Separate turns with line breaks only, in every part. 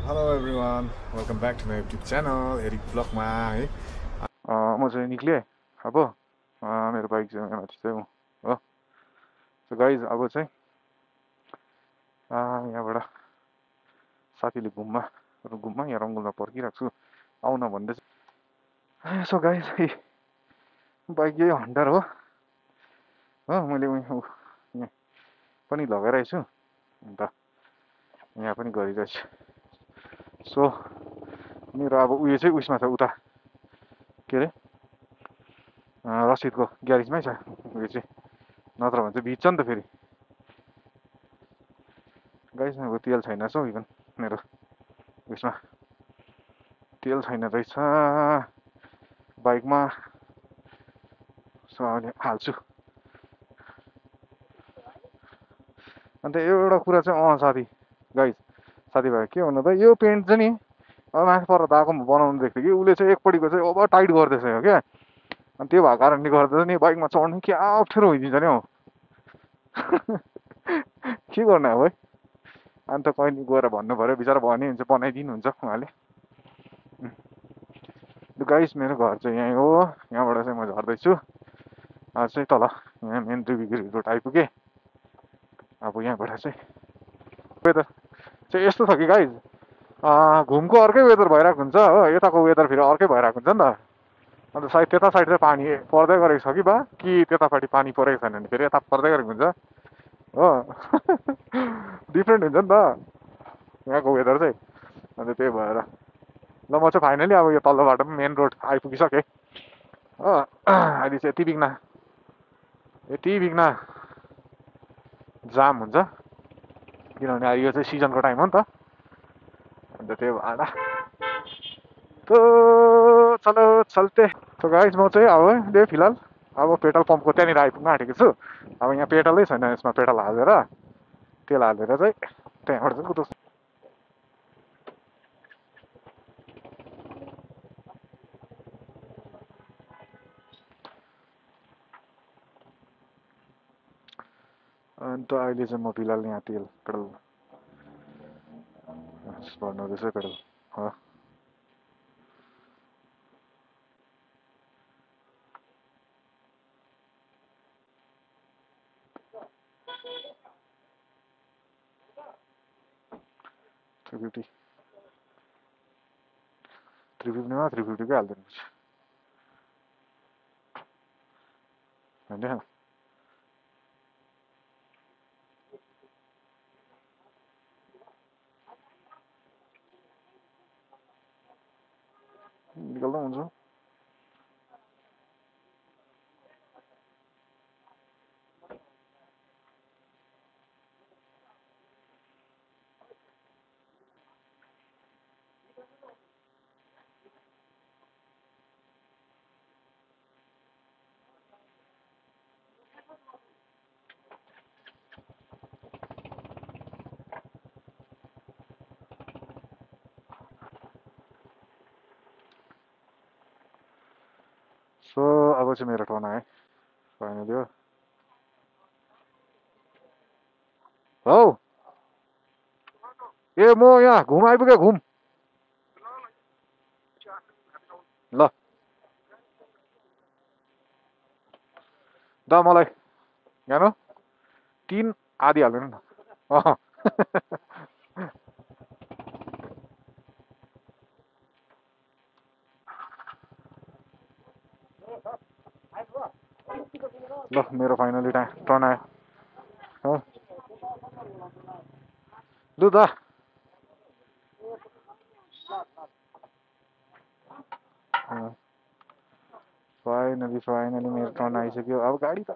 Hello everyone welcome back to my YouTube channel Eric ब्लगमा है म चाहिँ निक्लेँ अब मेरो बाइक चाहिँ यहाँमाथि चाहिँ हो सो गाइज अब चाहिँ यहाँबाट साथीले घुममा यहाँ रङ्गुलमा पर्खिरहेको छु आउन भन्दैछ। सो गाइज बाइक यही हन्टर हो मैले यहाँ पनि लगाइरहेको छु अन्त यहाँ पनि गरिरहेछु। सो मेरो अब उयो चाहिँ उयसमा छ उता के अरे रसिदको ग्यारेजमै छ उयो चाहिँ नत्र भने चाहिँ भिज्छ नि त फेरि। गाइस अब तेल छैन रहेछ इभन मेरो उयसमा तेल छैन रहेछ बाइकमा। सो अहिले हाल्छु। अन्त एउटा कुरा चाहिँ साथीभाइ के भन्नु त यो पेन्ट चाहिँ नि अब माथि पर दाको बनाउनु देख्थ्यो कि उसले चाहिँ एकपट्टिको चाहिँ ओभर टाइट गर्दैछ हो क्या। अनि त्यो भएको कारणले गर्दा नि बाइकमा चढ्नु क्या अप्ठ्यारो भइदिन्छ नि हौ। के गर्नु अब है अन्त कहिले गएर भन्नु पऱ्यो बिचरा भने हुन्छ बनाइदिनुहुन्छ उहाँले। गाइस मेरो घर चाहिँ यहीँ हो यहाँबाट चाहिँ म झर्दैछु आज चाहिँ तल यहाँ मेन त्रिवेणी रोड आइपुगेँ। अब यहाँबाट चाहिँ वेदर चाहिँ यस्तो छ कि गाइस घुमको अर्कै वेदर भइरहेको हुन्छ हो यताको वेदर फेरि अर्कै भइरहेको हुन्छ नि त। अन्त सायद त्यता साइड चाहिँ पानी पर्दै गरेको छ कि बा कि त्यतापट्टि पानी परेको छैन भने फेरि यता पर्दै गरेको हुन्छ हो। डिफ्रेन्ट हुन्छ नि त यहाँको वेदर चाहिँ। अन्त त्यही भएर ल म चाहिँ फाइनली अब यो तल्लो बाटो पनि मेन रोड आइपुगिसकेँ हो। अहिले चाहिँ यति बिघ्न जाम हुन्छ किनभने यो चाहिँ सिजनको टाइम हो नि त। अन्त त्यही भएर तो चलो चल्ते। तो गाइस म चाहिँ अब फिलहाल अब पेट्रोल पम्पको त्यहाँनिर आइपुग्न आँटेको छु। अब यहाँ पेट्रोलै छैन यसमा पेट्रोल हालेर तेल हालेर चाहिँ त्यहाँबाट चाहिँ कुदाउँछु। अन्त अहिले चाहिँ म फिलहाल यहाँ पेट्रोल भर्नु हुँदैछ पेट्रोल हो। थ्री फिफ्टीमा 350 हालिदिनुपर्छ होइन। निकाल्दा हुन्छ। सो अब चाहिँ मेरो टर्न आयो फाइनली हो। हौ ए म यहाँ घुम आइपुगेँ घुम ल दा मलाई यहाँ 3 आधी हाल्दैन न ल मेरो फाइनली टर्न आयो हो। लु दा फाइनली मेरो टर्न आइसक्यो। अब गाडी त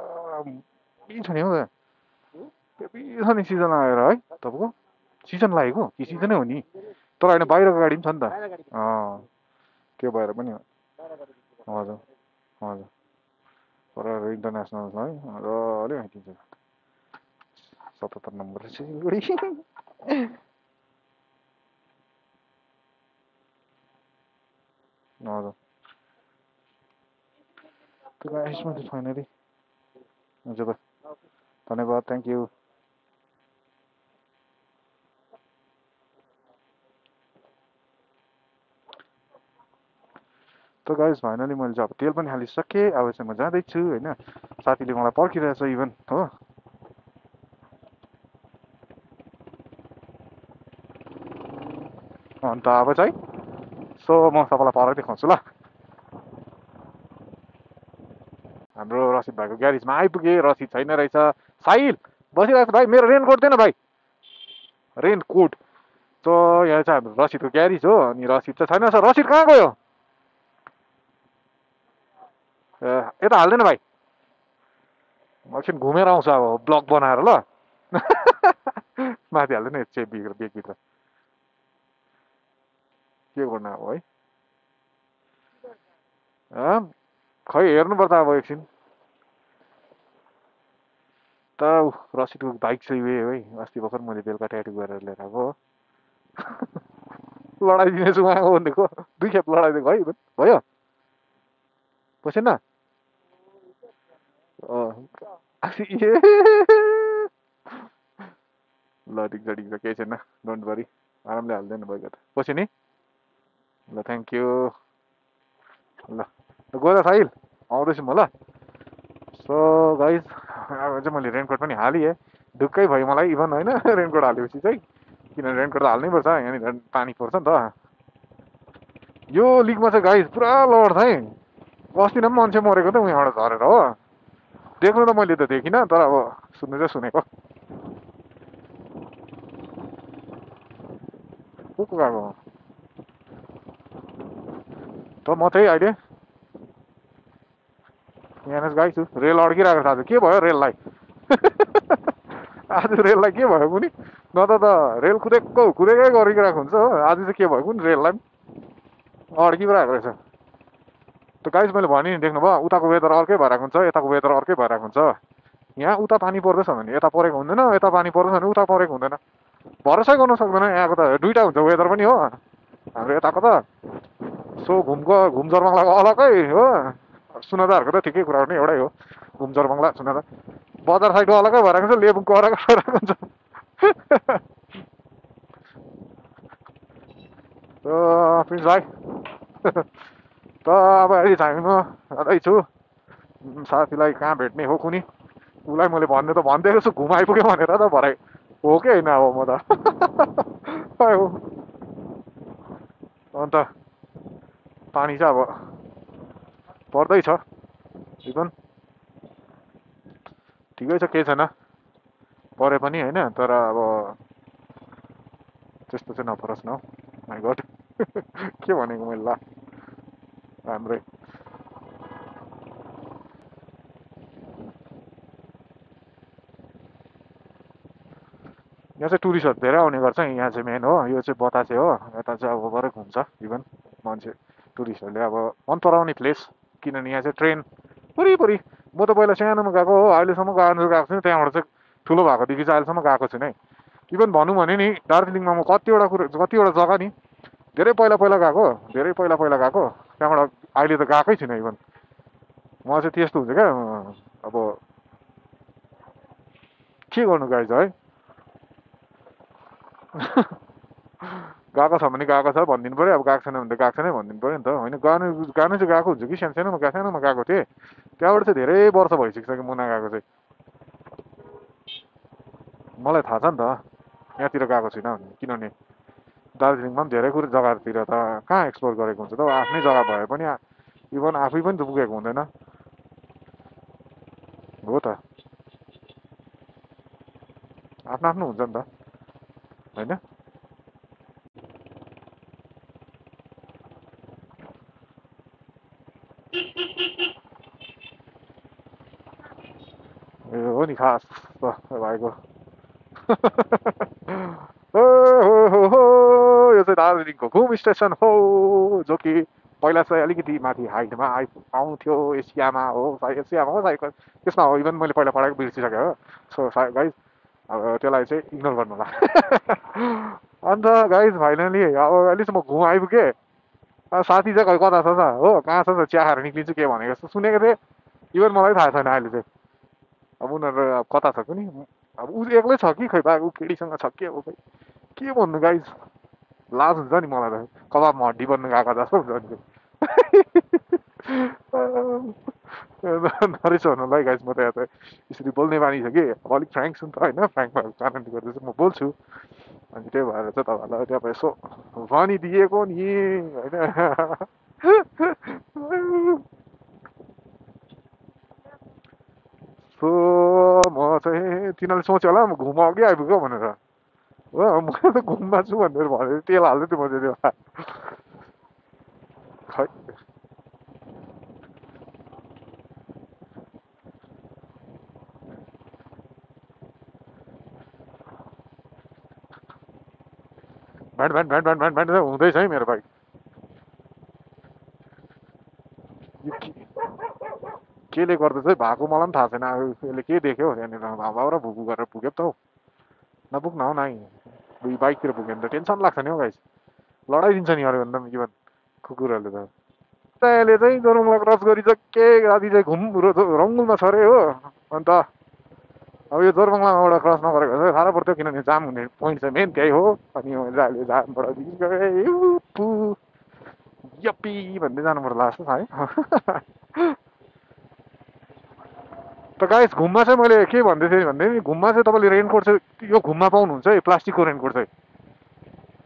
छ नि हौ नि सिजन आएर है तपाईँको सिजन लागेको कि सिजनै हो नि तर होइन बाहिरको गाडी पनि छ नि त त्यो भएर पनि हो। हजुर हजुर पर इन्टरनेसनल छ है मजाले आइदिन्छ 77 नम्बर सिलगढी। हजुर त्यो यसमा चाहिँ फाइनली हुन्छ त धन्यवाद थ्याङ्क यू। त गाइस फाइनली मैले चाहिँ अब तेल पनि हालिसकेँ। अब चाहिँ म जाँदैछु होइन। साथीले मलाई पर्खिरहेछ इभन हो। अन्त अब चाहिँ सो म तपाईँलाई पर देखाउँछु ल। हाम्रो रसिद भाइको ग्यारेजमा आइपुगेँ। रसिद छैन रहेछ। साहिल बसिरहेको छ भाइ, मेरो रेनकोट दिएन भाइ, रेनकोट। त यहाँ चाहिँ हाम्रो रसिदको ग्यारेज हो अनि रसिद चाहिँ छैन। सर रसिद कहाँ गयो? यता हाल्दैन भाइ, म एकछिन घुमेर आउँछु अब ब्लग बनाएर ल। माथि हाल्दैन चेप बेगभित्र के गर्नु अब है। खै हेर्नुपर्छ अब एकछिन त। रसिदको बाइक चाहिँ उयो है, अस्ति भर्खर मैले बेलुका ट्याटु गरेर लिएर आएको हो। लडाइदिनेछु उहाँको भनेको, 2 खेप लडाइदिएको है। भयो पसेन ल ठिक छ केही छैन, डोन्ट वरी, आरामले हाल्दैन भयो त। पस्यो नि ल, थ्याङ्क यू ल। गयो साहिल, आउँदैछु म ल। सो गाइज अब चाहिँ मैले रेनकोट पनि हालेँ। ढुक्कै भयो मलाई इभन होइन रेनकोट हालेपछि चाहिँ, किनभने रेनकोट त हाल्नै पर्छ, यहाँनिर पानी पर्छ नि त। यो लिकमा चाहिँ गाइज पुरा लड छ है। अस्ति नै मान्छे मरेको त उहाँबाट झरेर हो। देख्नु त मैले त देखिनँ, तर अब सुन्नु चाहिँ सुनेको। को गएको त? म चाहिँ अहिले यहाँ गइछु। रेल अड्किरहेको छ आज, के भयो रेललाई? आज रेललाई के भयो कुनि? न त रेल कुदेकै गरिरहेको हुन्छ हो। आज चाहिँ के भयो कुनि रेललाई अड्किरहेको रहेछ। त गाइस मैले भने नि, देख्नुभयो उताको वेदर अर्कै भइरहेको हुन्छ, यताको वेदर अर्कै भइरहेको हुन्छ। यहाँ उता पानी पर्दैछ भने यता परेको हुँदैन, यता पानी पर्दैछ भने उता परेको हुँदैन। भरोसै गर्नु सक्दैन यहाँको त, दुइटा हुन्छ वेदर पनि हो हाम्रो यताको त। सो घुम जरबङ्लाको अलगै हो, सुनादाहरूको त ठिकै कुरा नै एउटै हो। घुम जरबङ्ला सुनादा बजार साइडको अलगै भइरहेको हुन्छ, लेबुङको अलगै भइरहेको हुन्छ। प्रिन्स भाइ त अब अहिले चाहिँ म जाँदैछु। साथीलाई कहाँ भेट्ने हो कुनी, उसलाई मैले भन्नु त भनिदिएको छु घुम आइपुग्यो भनेर त, भरे हो कि होइन अब म त। अन्त पानी चाहिँ अब पर्दैछ इभन, ठिकै छ केही छैन परे पनि होइन। तर अब त्यस्तो चाहिँ नपरोस् न, माइ गड। के भनेको मैले ल, राम्रै। यहाँ चाहिँ टुरिस्टहरू धेरै आउने गर्छ, यहाँ चाहिँ मेन हो यो चाहिँ बतासे हो। यता चाहिँ अब भरै घुम्छ इभन मान्छे, टुरिस्टहरूले अब मन पराउने प्लेस। किनभने यहाँ चाहिँ ट्रेन वरिपरि, म त पहिला सानोमा गएको हो, अहिलेसम्म गएको छैन। त्यहाँबाट चाहिँ ठुलो भएकोदेखि चाहिँ अहिलेसम्म गएको छैन है। इभन भनौँ भने नि दार्जिलिङमा म कतिवटा जग्गा नि धेरै पहिला गएको, धेरै पहिला गएको, त्यहाँबाट अहिले त गएकै छैन इभन। म चाहिँ त्यस्तो हुन्छ क्या, अब के गर्नु गाइज है। गएको छ भने गएको छ भनिदिनु पऱ्यो, अब गएको छैन भने त गएको छैन भनिदिनु पऱ्यो नि त होइन। गानु चाहिँ गएको हुन्छ कि, सानोमा गएको थिएँ। त्यहाँबाट चाहिँ धेरै वर्ष भइसकिसक्यो म नगएको चाहिँ। मलाई थाहा छ नि त यहाँतिर गएको छुइनँ भने, किनभने दार्जिलिङमा पनि धेरै कुरो जग्गातिर त कहाँ एक्सप्लोर गरेको हुन्छ त। आफ्नै जग्गा भए पनि इभन आफै पनि त पुगेको हुँदैन हो त। आफ्नो आफ्नो हुन्छ नि त होइन। ए हो नि खास भाइको। यो चाहिँ दार्जिलिङको घुम स्टेसन हो, जो कि पहिला चाहिँ अलिकति माथि हाइटमा आउँथ्यो एसियामा हो, एसियामा हो सायद त्यसमा हो। इभन मैले पहिला पढाएको बिर्सिसकेँ हो। सो गाइज अब त्यसलाई चाहिँ इग्नोर गर्नु होला। अन्त गाइज फाइनली अब अहिलेसम्म घुम आइपुगेँ। साथी चाहिँ कता छ हो, कहाँ छ चिया खाएर निक्लिन्छु के भनेको जस्तो सुनेको थिएँ। इभन मलाई थाहा छैन अहिले चाहिँ अब उनीहरू अब कता छ कुनि। अब ऊ एक्लै छ कि खै बा, ऊ केटीसँग छ कि अब खै के भन्नु गाइज। लाज हुन्छ नि मलाई त, कबाबमा हड्डी बन्नु गएको जस्तो हुन्छ नि। नरिसाउनुलाई गाइस म त यहाँ त यसरी बोल्ने बानी छ कि अब अलिक फ्रेङ्क छु नि त होइन फ्रेङ्क भएको कारणले गर्दा चाहिँ म बोल्छु अनि त्यही भएर चाहिँ तपाईँहरूलाई त्यहाँ यसो भनिदिएको नि होइन सो म चाहिँ तिनीहरूले सोच्यो होला म घुम अघि आइपुग्यो भनेर हो म त घुममा छु भनेर भनेर तेल हाल्दै थियो मैले त्यो खै भ्याट हुँदैछ है मेरो बाइक यो केले गर्दा चाहिँ भएको मलाई पनि थाहा छैन अब यसले के देख्यो त्यहाँनिर हावा र भुकु गरेर पुग्यो त हौ नपुग्न हौ नाइ बाइकतिर पुग्यो भने त टेन्सन लाग्छ नि हौ गाइस लडाइदिन्छ नि अरू भन्दा पनि जीवन कुकुरहरूले त अहिले चाहिँ जोरबङ्गला क्रस गरिसके आदि चाहिँ घुम रङ्गुलमा छ अरे हो अन्त अब यो जोरबङ्गलाबाट क्रस नगरेको चाहिँ साह्रो पर्थ्यो किनभने जाम हुने पोइन्ट चाहिँ मेन त्यही हो अनि मैले अहिले जामबाट गएँ यप्पी भन्दै जानु पर्ला जस्तो छ है त गाइस घुममा चाहिँ मैले के भन्दै थिएँ भन्दै घुममा चाहिँ तपाईँले रेनकोट चाहिँ यो घुममा पाउनुहुन्छ है प्लास्टिकको रेनकोट चाहिँ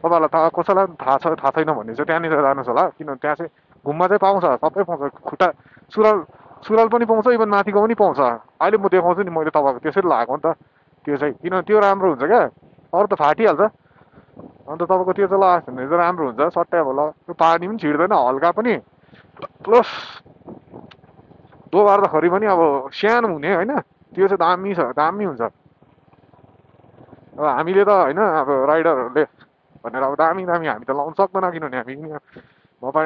तपाईँहरूलाई थाहा कसैलाई थाहा छैन भने चाहिँ त्यहाँनिर जानुहोस् होला किनभने त्यहाँ चाहिँ घुममा चाहिँ पाउँछ सबै पाउँछ खुट्टा सुरुवाल सुरुवाल पनि पाउँछ इभन माथिको पनि पाउँछ अहिले म देखाउँछु नि मैले तपाईँको त्यसरी लगाएको नि त त्यो चाहिँ किन त्यो राम्रो हुन्छ क्या अरू त फाटिहाल्छ अन्त तपाईँको त्यो चाहिँ लगाएको भने चाहिँ राम्रो हुन्छ सट्टै अब त्यो पानी पनि छिर्दैन हल्का पनि प्लस दोबार्दाखेरि पनि अब सानो हुने होइन त्यो चाहिँ दामी छ दामी हुन्छ अब हामीले त होइन अब राइडरहरूले भनेर अब दामी दामी हामी त लाउनु सक्दैन किनभने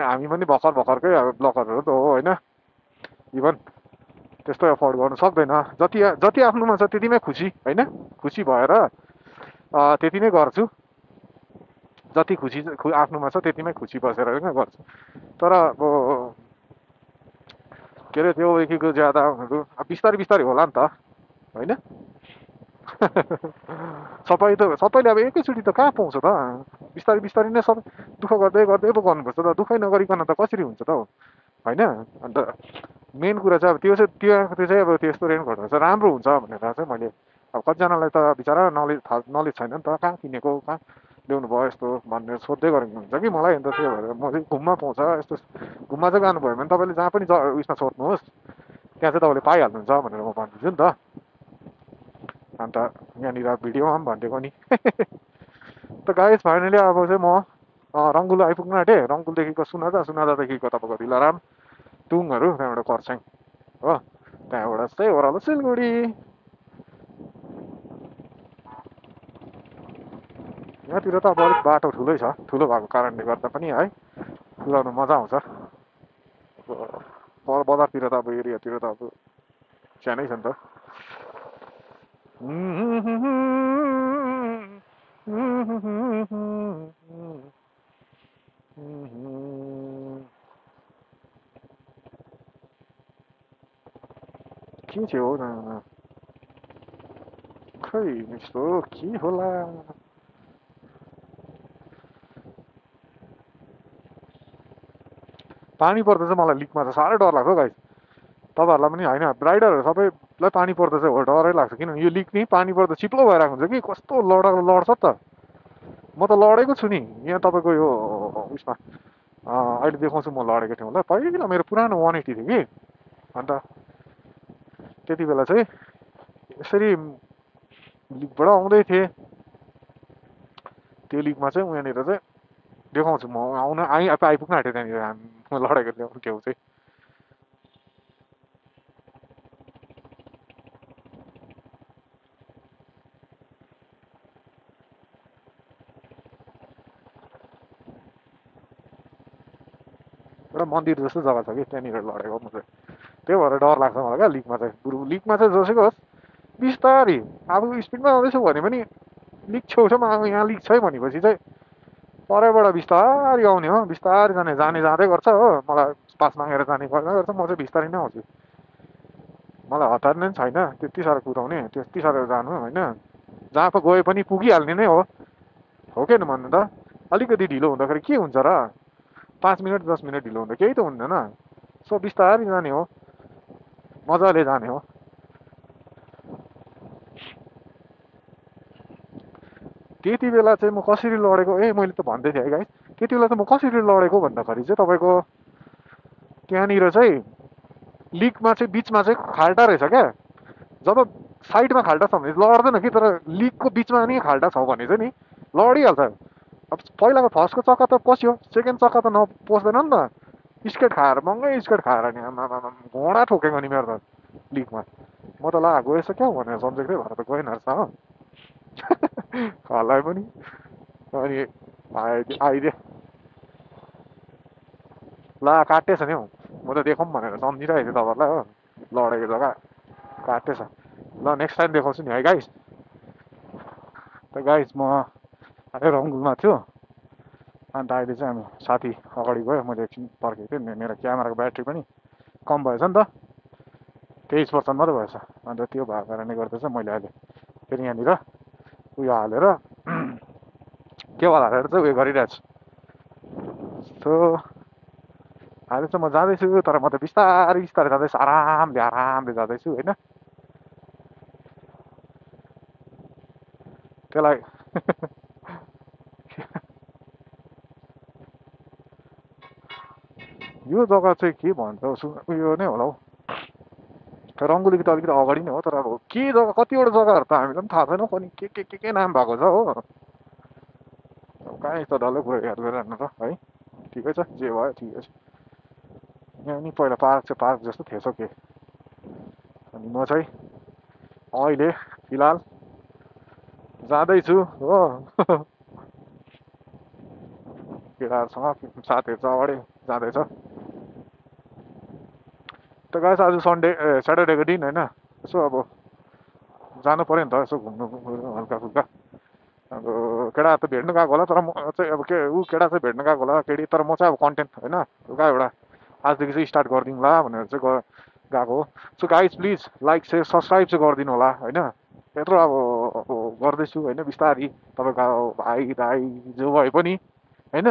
हामी पनि भर्खर भर्खरकै अब ब्लकरहरू त हो होइन इभन त्यस्तो एफोर्ड गर्नु सक्दैन जति जति आफ्नोमा छ त्यतिमै खुसी होइन खुसी भएर त्यति नै गर्छु जति खुसी आफ्नोमा छ त्यतिमै खुसी बसेर होइन गर्छु तर अब के अरे त्योदेखिको ज्यादा बिस्तारै बिस्तारै होला नि त होइन सबैले अब एकैचोटि त कहाँ पाउँछ त बिस्तारै बिस्तारै नै सबै दुःख गर्दै गर्दै पो गर्नुपर्छ त दुःखै नगरिकन त कसरी हुन्छ त हौ होइन अन्त मेन कुरा चाहिँ अब त्यो चाहिँ अब त्यस्तो रेनकोटहरू चाहिँ राम्रो हुन्छ भनेर चाहिँ मैले अब कतिजनालाई त बिचरा नलेज छैन नि त कहाँ किनेको कहाँ ल्याउनु भयो यस्तो भनेर सोध्दै गरेको हुन्छ कि मलाई अन्त त्यो भएर म चाहिँ घुममा पाउँछ यस्तो घुममा चाहिँ जानुभयो भने तपाईँले जहाँ पनि उयसमा सोध्नुहोस् त्यहाँ चाहिँ तपाईँले पाइहाल्नुहुन्छ भनेर म भनिदिन्छु नि त अन्त यहाँनिर भिडियोमा पनि भनिदिएको नि त गाइस फाइनली अब चाहिँ म रङ्गुल आइपुग्नु आँटेँ रङ्गुलदेखिको सुनादादेखिको तपाईँको दिलाराम टुङहरू त्यहाँबाट खरसाङ हो त्यहाँबाट चाहिँ ओह्रालो सिलगढी यहाँतिर त अब अलिक बाटो ठुलै छ ठुलो भएको कारणले गर्दा पनि है कुदाउनु मजा आउँछ बजारतिर त अब एरियातिर त अब सानै छ नि त के थियो हौ खै यस्तो के होला पानी पर्दा चाहिँ मलाई लिकमा चाहिँ साह्रै डर लाग्छ गाइस तपाईँहरूलाई पनि होइन राइडरहरू सबैलाई पानी पर्दा चाहिँ हो डरै लाग्छ किनभने यो लिक नि पानी पर्दा चिप्लो भइरहेको हुन्छ कि कस्तो लड्छ त म त लडेको छु नि यहाँ तपाईँको यो उयसमा अहिले देखाउँछु म लडेको थिएँ होला पहिला मेरो पुरानो 180 थियो कि अन्त त्यति बेला चाहिँ यसरी लिकबाट आउँदै थिएँ त्यो लिकमा चाहिँ उहाँनिर चाहिँ देखाउँछु म आइपुग्न आँटेँ त्यहाँनिर म लडेको ल्याउनु चाहिँ एउटा मन्दिर जस्तो जग्गा छ कि त्यहाँनिर लडेको म चाहिँ त्यही भएर डर लाग्छ मलाई क्या लिकमा चाहिँ लिकमा चाहिँ जोसेको होस् बिस्तारी अब स्पिडमा आउँदैछु भने पनि लिक छेउछाउमा यहाँ लिक छ है भनेपछि चाहिँ परैबाट बिस्तारै आउने हो बिस्तारै जाँदै गर्छ हो मलाई पास मागेर जाने गर्छ म चाहिँ बिस्तारै नै आउँछु मलाई हतार नै छैन त्यति साह्रो कुदाउने त्यति साह्रो जानु होइन जहाँ पो गए पनि पुगिहाल्ने नै हो कि भन्नु त अलिकति ढिलो हुँदाखेरि के हुन्छ र 5 मिनट 10 मिनट ढिलो हुँदा केही त हुँदैन सो बिस्तारै जाने हो, मजाले जाने हो। त्यति बेला चाहिँ म कसरी लडेको, मैले त भन्दै थिएँ है गाइस, त्यति बेला चाहिँ म कसरी लडेको भन्दाखेरि चाहिँ तपाईँको त्यहाँनिर चाहिँ लिकमा चाहिँ बिचमा चाहिँ खाल्टा रहेछ क्या। जब साइडमा खाल्टा छ भने लड्दैन कि, तर लिकको बिचमा नि खाल्टा छ भने चाहिँ नि लडिहाल्छ। अब पहिलाको फर्स्टको चक्का त पस्यो, सेकेन्ड चक्का त पस्दैन नि त। स्केट खाएर, महँगै स्केट खाएर नि आमा घोडा ठोकेको नि मेरो त लिकमा। म त ला गएछ क्या भनेर सम्झेकै भएर त गएन रहेछ हो। हल्लाइ पनि अनि आइदिए ला काटेछ नि हौ। म त देखाउँ भनेर सम्झिरहेको थिएँ तपाईँहरूलाई हो, लडेको जग्गा काटेछ। ल नेक्स्ट टाइम देखाउँछु नि है गाइस। त गाइस म अहिले रङ्गुलमा थियो, अन्त अहिले चाहिँ हामी साथी अगाडि गयो, मैले एकछिन पर्खेको थिएँ, मेरो क्यामेराको ब्याट्री पनि कम भएछ नि त, 23% मात्रै भएछ। अन्त त्यो भएको कारणले गर्दा चाहिँ मैले अहिले फेरि यहाँनिर उयो हालेर केबल हालेर चाहिँ उयो गरिरहेको छु। सो अहिले चाहिँ म जाँदैछु, तर म त बिस्तारै बिस्तारै जाँदैछु, आरामले आरामले जाँदैछु होइन। त्यसलाई यो जग्गा चाहिँ के भन्छ उयो नै होला हौ, रङ्गुलीको त अलिकति अगाडि नै हो, तर अब के जग्गा, कतिवटा जग्गाहरू त हामीलाई पनि थाहा छैन पनि के नाम भएको छ हो। कहाँ यस्तो डल्लै कुरा याद गरिरहनु त है। ठिकै छ, जे भयो ठिकै छ। यहाँ नि पहिला पार्क जस्तो थिएछ के। अनि म चाहिँ अहिले फिलहाल जाँदैछु हो। केटाहरूसँग साथीहरू चाहिँ अगाडि जाँदैछ। त गाइस आज स्याटरडेको दिन होइन, यसो अब जानु पऱ्यो नि त, यसो घुम्नु हल्का फुल्का। अब केटा त भेट्नु गएको होला, तर म चाहिँ अब केटा चाहिँ भेट्नु गएको होला केटी, तर म चाहिँ अब कन्टेन्ट होइन हल्का एउटा आजदेखि चाहिँ स्टार्ट गरिदिउँला भनेर चाहिँ गएको हो। So guys please like share subscribe चाहिँ गरिदिनु होला होइन। यत्रो अब गर्दैछु होइन बिस्तारी, तपाईँको भाइ दाइ जो भए पनि होइन।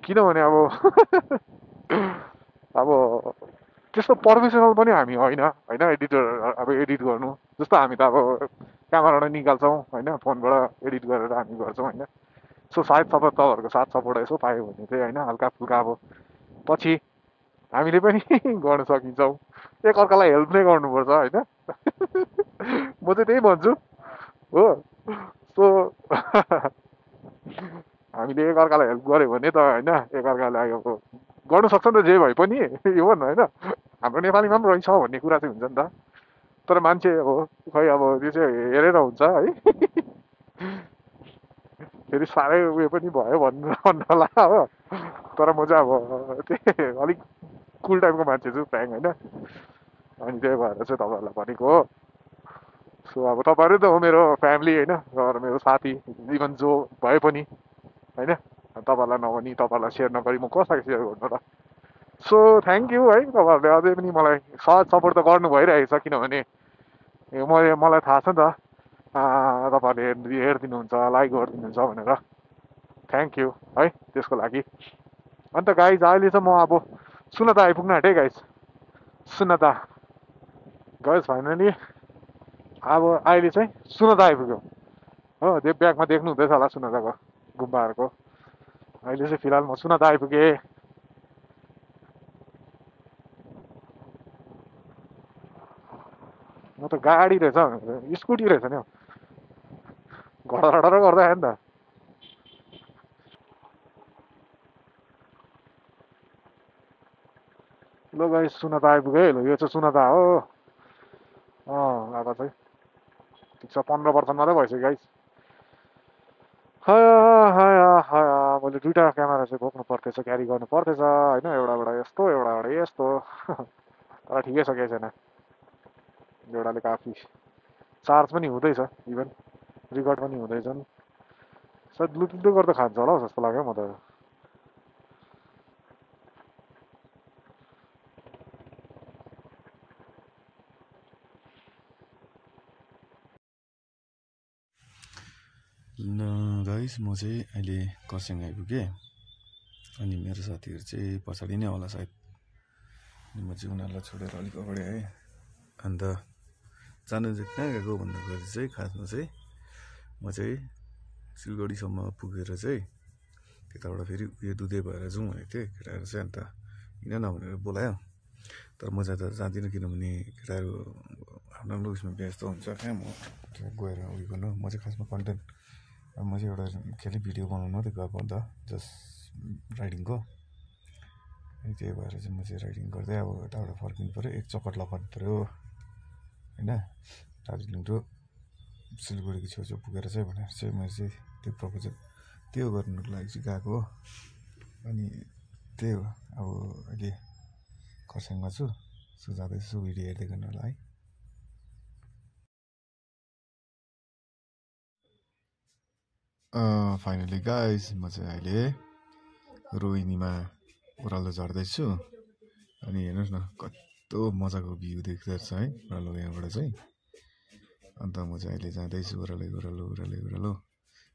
किनभने अब अब त्यस्तो प्रोफेसनल पनि हामी होइन होइन, एडिटर अब एडिट गर्नु जस्तो हामी त अब क्यामेराबाट निकाल्छौँ होइन, फोनबाट एडिट गरेर हामी गर्छौँ होइन। सो सायद तपाईँहरूको साथ सपोर्ट यसो पायो भने चाहिँ होइन, हल्का फुल्का अब पछि हामीले पनि गर्न सकिन्छौँ। एकअर्कालाई हेल्प नै गर्नुपर्छ होइन। म चाहिँ त्यही भन्छु हो। सो हामीले एकअर्कालाई हेल्प गऱ्यो भने त होइन, एकअर्कालाई अब गर्नु सक्छ नि त जे भए पनि इभन होइन। हाम्रो नेपालीमा पनि रहेछ भन्ने कुरा चाहिँ हुन्छ नि त, तर मान्छे अब खै अब त्यो चाहिँ हेरेर हुन्छ है। फेरि साह्रै उयो पनि भयो भन्नला हो, तर म चाहिँ अब त्यही अलिक कुल टाइपको मान्छे छु फ्याङ होइन। अनि त्यही भएर चाहिँ तपाईँहरूलाई भनेको हो। सो अब तपाईँहरू त हो मेरो फ्यामिली होइन, र मेरो साथी जीवन जो भए पनि होइन। तपाईँहरूलाई नभनी तपाईँहरूलाई सेयर नगरी म कसलाई सेयर गर्नु र। सो थ्याङ्क यू है, तपाईँहरूले अझै पनि मलाई साथ सपोर्ट त गर्नु भइरहेको छ, किनभने मलाई थाहा छ नि त तपाईँहरूले हेरिदिनुहुन्छ, लाइक गरिदिनुहुन्छ भनेर। थ्याङ्क यू है त्यसको लागि। अन्त गाइज अहिले चाहिँ म अब सुनता आइपुग्न आँटेँ गाइज, सुनता गाइज फाइनली अब अहिले चाहिँ सुनता आइपुग्यो हो। त्यो ब्यागमा देख्नु हुँदैछ होला सुनताको गुम्बाहरूको। अहिले चाहिँ फिलहाल म सुनता आइपुगेँ। म त गाडी रहेछ स्कुटी रहेछ नि हौ, घडर गर्दा आयो नि त। ल गाइस सुनता आइपुग्यो है। ल यो चाहिँ सुनता हो। अब चाहिँ ठिक छ, 15% मात्रै भइसक्यो गाइस। मैले दुइटा क्यामेरा चाहिँ बोक्नु पर्थेछ, क्यारी गर्नु पर्थेछ होइन, एउटाबाट यस्तो एउटाबाट यस्तो। तर ठिकै छ, केही छैन, एउटाले काफी। चार्ज पनि हुँदैछ, इभन रिकर्ड पनि हुँदैछन्। सायद ब्लुटुथले गर्दा खान्छ होला हौ जस्तो लाग्यो म त।
ल गाइस म चाहिँ अहिले खरसाङ आइपुगेँ, अनि मेरो साथीहरू चाहिँ पछाडि नै होला सायद। म चाहिँ उनीहरूलाई छोडेर अलिक अगाडि आएँ अन्त जानु चाहिँ कहाँ गएको भन्दाखेरि चाहिँ खासमा चाहिँ म चाहिँ सिलगढीसम्म पुगेर चाहिँ त्यताबाट फेरि उयो दुधे भएर जाउँ भनेको थिएँ केटाहरू चाहिँ अन्त किन नभनेर बोलायो तर म जाँदिनँ किनभने केटाहरू आफ्नो आफ्नो उयसमा व्यस्त हुन्छ कहाँ म गएर उयो गर्नु म चाहिँ खासमा कन्टेन्ट म चाहिँ एउटा खालि भिडियो बनाउनु मात्रै गएको अन्त जस्ट राइडिङको अनि त्यही भएर चाहिँ म चाहिँ राइडिङ गर्दै अब यताबाट फर्किनु पऱ्यो एक चक्कर लगाउनु पऱ्यो होइन दार्जिलिङ टु सिलगढीको छेउछाउ पुगेर चाहिँ भनेर चाहिँ मैले चाहिँ त्यो प्रपोजल त्यो गर्नुको लागि चाहिँ गएको हो अनि त्यही हो अब अहिले खरसाङमा छु सो जाँदैछु भिडियो हेर्दै गर्नु होला है फाइनली गाइस म चाहिँ अहिले रोहिनीमा ओह्रालो झर्दैछु अनि हेर्नुहोस् न कस्तो मजाको भ्यू देख्दो रहेछ है ओह्रालो यहाँबाट चाहिँ अन्त म चाहिँ अहिले जाँदैछु ओह्रालो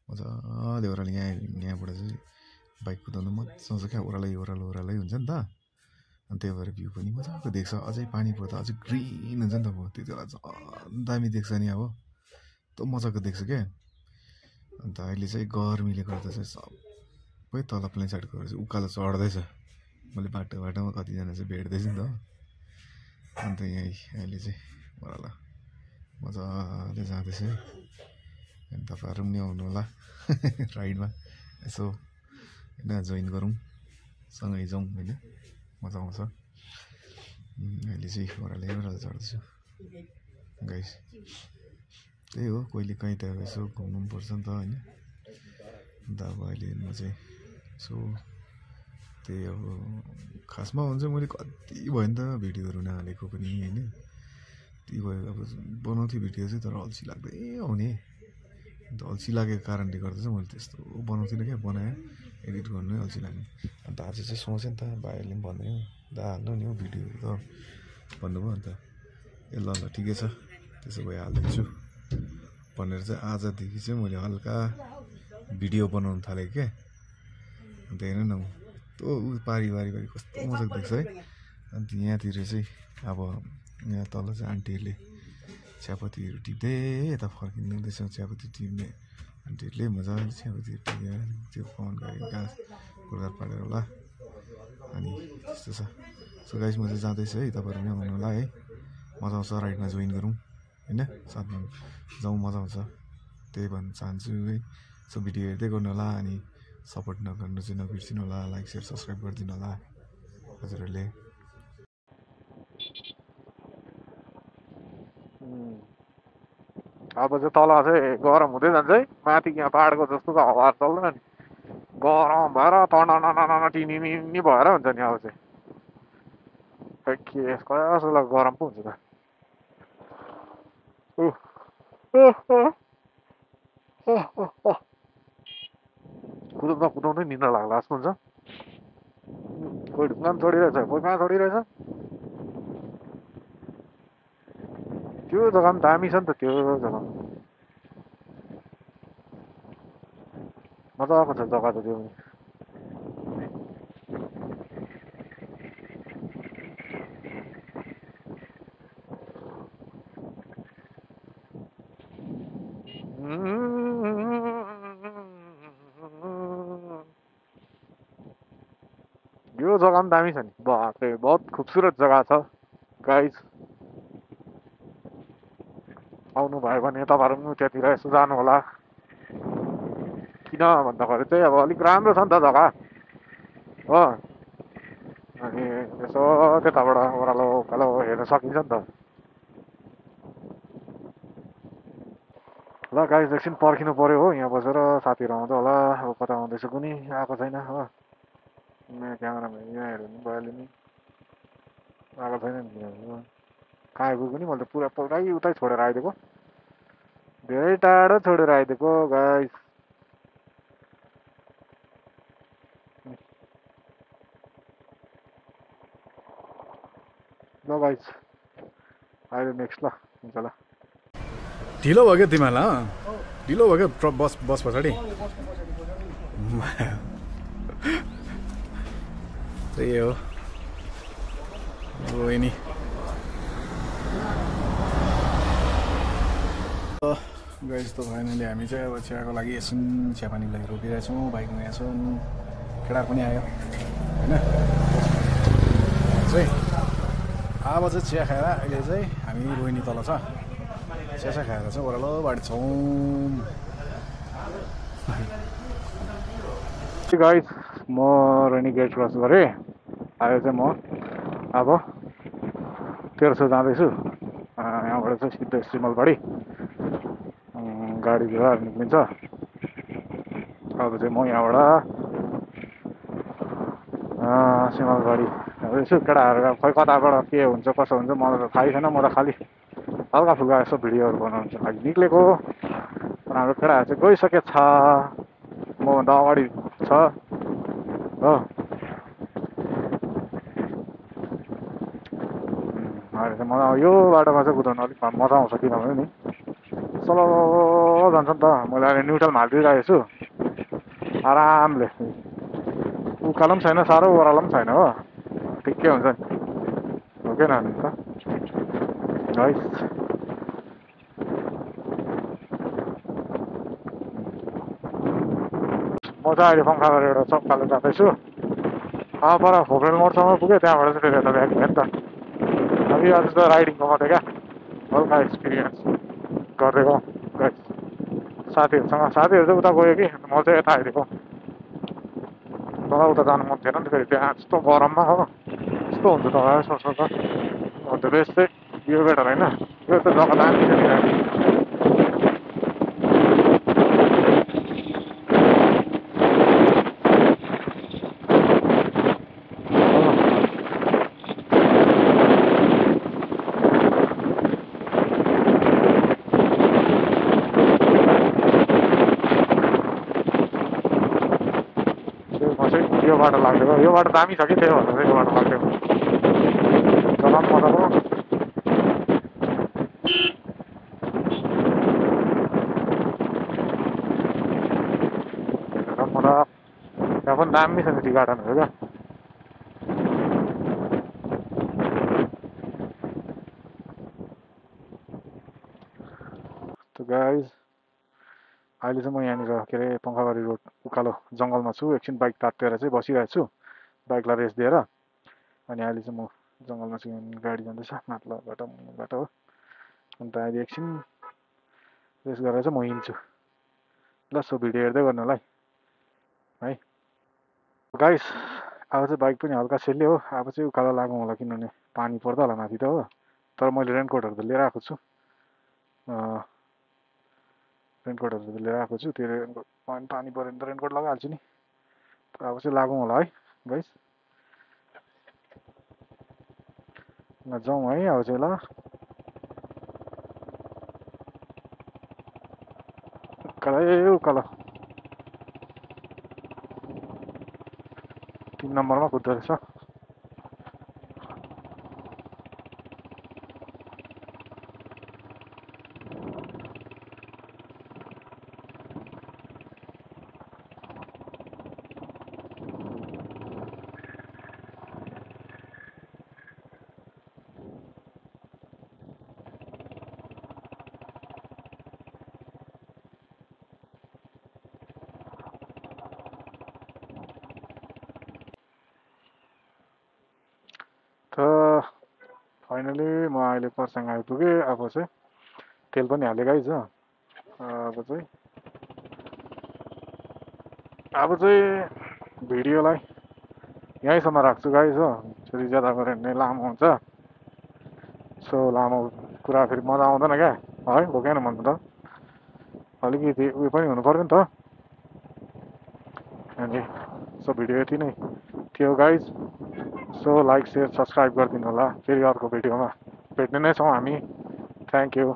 मजाले ओह्रालो यहाँबाट चाहिँ बाइक कुदाउनु मजा आउँछ क्या ओह्रालै हुन्छ नि त अनि त्यही भएर भ्यू पनि मजाको देख्छ अझै पानी पर्दा अझै ग्रिन हुन्छ नि त त्यति बेला झन् दामी देख्छ नि अब यस्तो मजाको देख्छ क्या अन्त अहिले चाहिँ गर्मीले गर्दा चाहिँ सबै तल प्लेन साइडको चाहिँ उकालो चढ्दैछ मैले बाटोमा कतिजना चाहिँ भेट्दैछु नि त अन्त यहीँ अहिले चाहिँ मलाई मजाले जाँदैछ है अनि तपाईँहरू पनि आउनु होला राइडमा यसो होइन जोइन गरौँ सँगै जाउँ होइन मजा आउँछ अहिले चाहिँ ओह्रालो चढ्दैछु गाइस त्यही हो कहिले काहीँ त यसो घुम्नु पनि पर्छ नि त होइन अन्त अब अहिले म चाहिँ यसो त्यही अब खासमा हुन्छ मैले कति भयो नि त भिडियोहरू नहालेको पनि होइन त्यही भयो अब बनाउँथेँ भिडियो चाहिँ तर अल्छी लाग्दै आउने अन्त अल्छी लागेको कारणले गर्दा चाहिँ मैले त्यस्तो बनाउँथिनँ क्या बनाएँ एडिट गर्नु नै अल्छी लाग्ने अन्त आज चाहिँ सोचेँ नि त भाइहरूले पनि भन्यो दा हाल्नु नि हौ भिडियोहरू त भन्नुभयो अन्त ए ल ठिकै छ त्यसो भए हालिदिन्छु भनेर चाहिँ आजदेखि चाहिँ मैले हल्का भिडियो बनाउनु थालेँ क्या अन्त हेर्नु न कस्तो पारी कस्तो मजाको देख्छ है अन्त यहाँतिर चाहिँ अब यहाँ तल चाहिँ आन्टीहरूले चियापत्तीहरू टिप्दै यता फर्किँदै चियापत्ती टिप्ने आन्टीहरूले मजाले चियापत्तीहरू टिपेर त्यो कमान गएर घाँस गोडगाड पारेर होला अनि त्यस्तो छ सो गाइस म चाहिँ जाँदैछु है तपाईँहरू पनि आउनु होला है मजा आउँछ राइडमा जोइन गरौँ होइन साथमा जाउँ मजा आउँछ त्यही भन्न चाहन्छु है सो भिडियो हेर्दै गर्नु होला अनि सपोर्ट नगर्नु चाहिँ नबिर्सिनु होला लाइक सेयर सब्सक्राइब गरिदिनु होला हजुरहरूले
अब चाहिँ तल चाहिँ गरम हुँदै जान्छ है माथि यहाँ पाहाडको जस्तो त हावा चल्दैन नि गरम भएर टन टिनी भएर हुन्छ नि अब चाहिँ खै के कसैलाई गरम पो हुन्छ त कुदाउँदै निन्द्रा लाग्ला जस्तो हुन्छ कोही ढुङ्गा पनि चढिरहेछ कोही कहाँ चढिरहेछ त्यो जग्गा पनि दामी छ नि त त्यो जग्गा मजाको छ जग्गा त त्यो पनि यो जग्गा पनि दामी छ नि बापरे बहुत खुबसुरत जग्गा छ गाइज आउनु भयो भने तपाईँहरू पनि त्यहाँतिर यसो जानु होला किन भन्दाखेरि चाहिँ अब अलिक राम्रो छ नि त जग्गा हो अनि यसो त्यताबाट ओह्रालो उकालो हेर्न सकिन्छ नि त ल गाइज एकछिन पर्खिनु पर्यो हो यहाँ बसेर साथीहरू आउँछ होला अब कता आउँदैछ कुनै आएको छैन हो यहाँ क्यामेरामा यहाँ हेर्नु नि भइहाल्यो नि आएको छैन नि कहाँ आइपुग्यो नि मैले त पुरै उतै छोडेर आइदिएको धेरै टाढो छोडेर आइदिएको गाइस ल गाइस अहिले नेक्स्ट ल हुन्छ ल
ढिलो भयो क्या तिमीहरूलाई ढिलो भयो क्या बस पछाडि त्यही हो रोहिणी गाइस त फाइनली हामी चाहिँ अब चियाको लागि एकछिन चियापानीको लागि रोकिरहेछौँ बाइकमा यहाँ छौँ केटाहरू पनि आयो होइन चाहिँ अब चाहिँ चिया खाएर अहिले चाहिँ हामी रोहिणी तल छ चिया खाएर चाहिँ ओह्रालो बाटो छौँ
गाइस म रोहिणी गेट क्रस गरेँ अहिले चाहिँ म अब तेर्सो जाँदैछु यहाँबाट चाहिँ सिधै सिमलबाडी गाडी घोडाहरू निक्लिन्छ अब चाहिँ म यहाँबाट सिमलबाडी जाँदैछु केटाहरू खै कताबाट के हुन्छ कसो हुन्छ मलाई त थाहै छैन म त खालि हल्का फुल्का यसो भिडियोहरू बनाउनु लागि निक्लेको हाम्रो केटाहरू चाहिँ गइसकेको छ मभन्दा अगाडि छ हो अहिले चाहिँ मलाई यो बाटोमा चाहिँ कुदाउनु अलिक मजा आउँछ किनभने नि सलो जान्छ नि त मैले अहिले न्युट्रलमा हालिदिइरहेको छु आरामले उकालो पनि छैन साह्रो ओह्रालो पनि छैन हो ठिकै हुन्छ नि हो कि नानी त है म चाहिँ अहिले पङ्खाबाट एउटा चक्काले जाँदैछु पर खोक्रेल मोडसम्म पुगेँ त्यहाँबाट चाहिँ फेरि यता ब्याक भयो नि त अब यो आज त राइडिङको मात्रै क्या हल्का एक्सपिरियन्स गरिदिएको साथीहरूसँग साथीहरू चाहिँ उता गयो कि म चाहिँ यता आइदिएको तल उता जानु मन थिएन नि त फेरि त्यहाँ यस्तो गरममा हो यस्तो हुन्छ तपाईँ सोच्नु त अन्त बेस्ट चाहिँ यो बेटर होइन यो त जग्गा दामी छ यो बाटो लाग्थ्यो यो बाटो दामी छ कि त्यही भएर चाहिँ यो बाटो लाग्थ्यो जग्गा पनि मजाको मजा त्यहाँ पनि दामी छ नि टी गार्डनहरू क्या गाइज अहिले चाहिँ म यहाँनिर के अरे पङ्खाबारी रोड उकालो जङ्गलमा छु एकछिन बाइक तातेर चाहिँ बसिरहेको छु बाइकलाई रेस्ट दिएर अनि अहिले चाहिँ म जङ्गलमा छु गाडी जाँदैछ माथिल्लोबाट मुनिबाट हो अन्त अहिले एकछिन रेस्ट गरेर चाहिँ म हिँड्छु ल सो भिडियो हेर्दै गर्नु होला है गाइस अब चाहिँ बाइक पनि हल्का सेल्यो हो अब चाहिँ उकालो लागौँ होला किनभने पानी पर्दा होला माथि त हो तर मैले रेनकोटहरू त लिएर आएको छु रेनकोटहरू त लिएर आएको छु त्यो रेनकोट पानी पऱ्यो भने त रेनकोट लगाइहाल्छु नि अब चाहिँ लागौँ होला है गाइस जाउँ है अब चाहिँ ल उकालो 3 नम्बरमा कुद्दो रहेछ फाइनली म अहिले पर्साङ आइपुगेँ अब चाहिँ तेल पनि हालेँ गाइज हो अब चाहिँ भिडियोलाई यहीँसम्म राख्छु गाइज हो फेरि ज्यादा गऱ्यो भने लामो हुन्छ सो लामो कुरा फेरि मजा आउँदैन क्या है बोकेन मन त अलिकति उयो पनि हुनु पर्यो नि त अनि सो भिडियो यति नै थियो guys so like share subscribe गरिदिनु होला फेरि अर्को भिडियोमा भेट्ने नै छौँ हामी थ्याङ्क यू